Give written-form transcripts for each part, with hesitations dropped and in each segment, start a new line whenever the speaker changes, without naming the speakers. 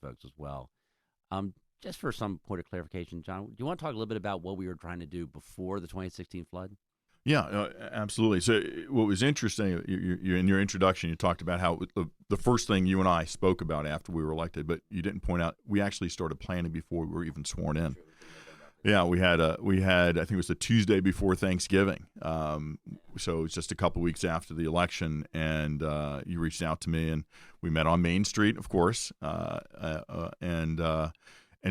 folks as well. Just for some point of clarification, John, do you want to talk a little bit about what we were trying to do before the 2016 flood?
Yeah, absolutely. So what was interesting, you in your introduction, you talked about how the first thing you and I spoke about after we were elected, but you didn't point out we actually started planning before we were even sworn in. Yeah, we had I think it was the Tuesday before Thanksgiving. So it was just a couple weeks after the election, and you reached out to me, and we met on Main Street, of course, and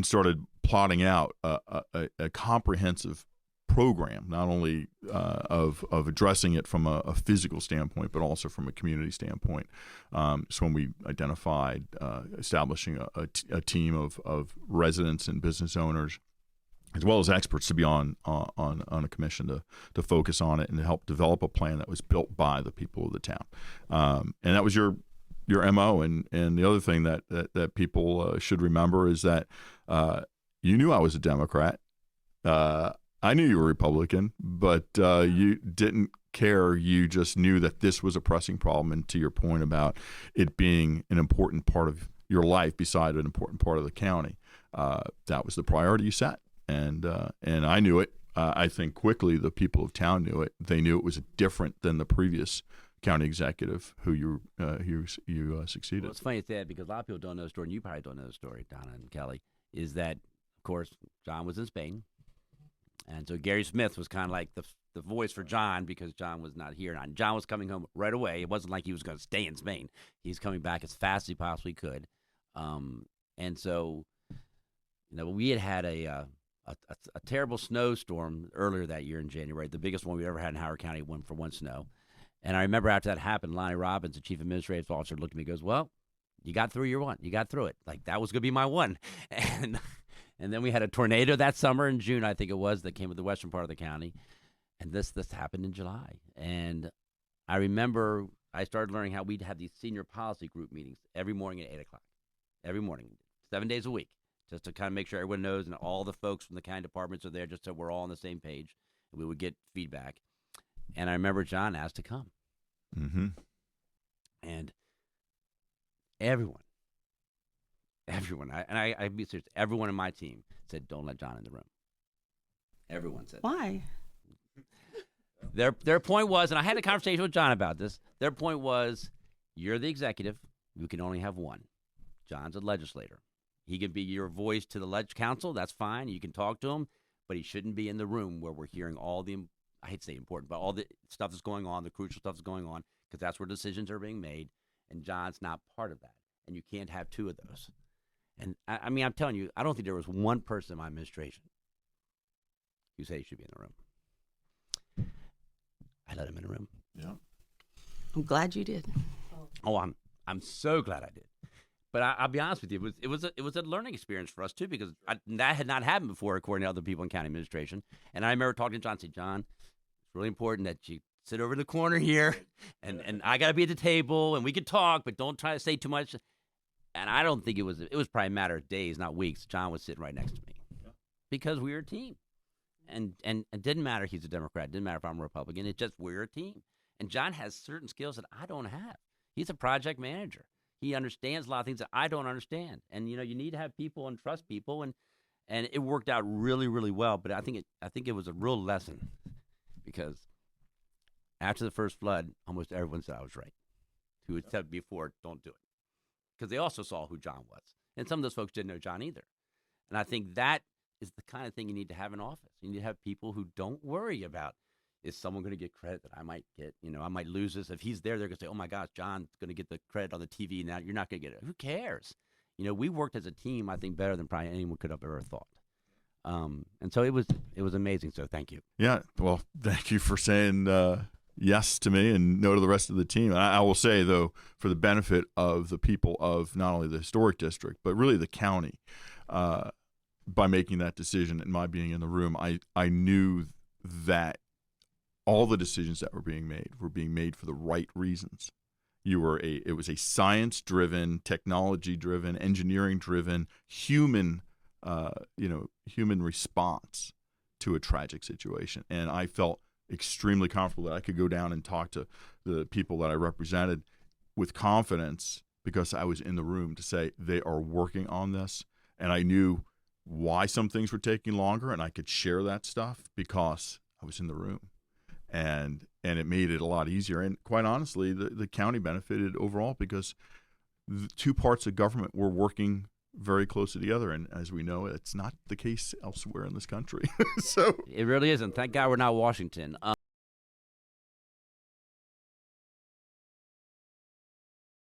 started plotting out a comprehensive program, not only of addressing it from a physical standpoint, but also from a community standpoint. So when we identified establishing a team of residents and business owners, as well as experts, to be on a commission to focus on it and to help develop a plan that was built by the people of the town. And that was your MO. And the other thing that people should remember is that you knew I was a Democrat. I knew you were Republican, but you didn't care. You just knew that this was a pressing problem. And to your point about it being an important part of your life beside an important part of the county, that was the priority you set. And I knew it. I think quickly the people of town knew it. They knew it was different than the previous county executive who you succeeded.
Well, it's funny you say that because a lot of people don't know the story, and you probably don't know the story, Donna and Kelly, is that, of course, John was in Spain. And so Gary Smith was kind of like the voice for John because John was not here. And John was coming home right away. It wasn't like he was going to stay in Spain. He's coming back as fast as he possibly could. And so, we had a terrible snowstorm earlier that year in January, the biggest one we ever had in Howard County, one for one snow. And I remember after that happened, Lonnie Robbins, the chief administrative officer, looked at me and goes, well, you got through your one. You got through it. Like, that was going to be my one. And then we had a tornado that summer in June, I think it was, that came with the western part of the county. And this happened in July. And I remember I started learning how we'd have these senior policy group meetings every morning at 8 o'clock. Every morning, 7 days a week, just to kind of make sure everyone knows and all the folks from the county departments are there just so we're all on the same page. And we would get feedback. And I remember John asked to come.
Mm-hmm.
And everyone, I'd be serious, everyone in my team said, don't let John in the room. Everyone said
Why?
that. Their point was, and I had a conversation with John about this, their point was, you're the executive, you can only have one. John's a legislator. He can be your voice to the council, that's fine, you can talk to him, but he shouldn't be in the room where we're hearing all the, I hate to say important, but all the stuff that's going on, the crucial stuff that's going on, because that's where decisions are being made, and John's not part of that, and you can't have two of those. And I mean, I'm telling you, I don't think there was one person in my administration who said he should be in the room. I let him in the room.
Yeah.
I'm glad you did.
Oh, I'm so glad I did. But I'll be honest with you, it was a learning experience for us too, because that had not happened before, according to other people in county administration. And I remember talking to John, saying, John, it's really important that you sit over in the corner here, and I got to be at the table, and we can talk, but don't try to say too much. And I don't think it was probably a matter of days, not weeks. John was sitting right next to me because we were a team. And it didn't matter he's a Democrat. It didn't matter if I'm a Republican. It's just we're a team. And John has certain skills that I don't have. He's a project manager. He understands a lot of things that I don't understand. And, you need to have people and trust people. And it worked out really, really well. But I think it was a real lesson because after the first flood, almost everyone said I was right. Who had said before, don't do it. Because they also saw who John was. And some of those folks didn't know John either. And I think that is the kind of thing you need to have in office. You need to have people who don't worry about, is someone going to get credit that I might get? I might lose this. If he's there, they're going to say, oh, my gosh, John's going to get the credit on the TV. Now you're not going to get it. Who cares? We worked as a team, I think, better than probably anyone could have ever thought. And so it was amazing. So thank you.
Yeah. Well, thank you for saying yes to me and no to the rest of the team. I will say, though, for the benefit of the people of not only the historic district, but really the county, by making that decision and my being in the room, I knew that all the decisions that were being made for the right reasons. It was a science-driven, technology-driven, engineering-driven, human response to a tragic situation. And I felt extremely comfortable that I could go down and talk to the people that I represented with confidence because I was in the room to say they are working on this, and I knew why some things were taking longer, and I could share that stuff because I was in the room, and it made it a lot easier. And quite honestly, the county benefited overall because the two parts of government were working very closely together, and as we know, it's not the case elsewhere in this country. So
It really isn't. Thank God we're not Washington.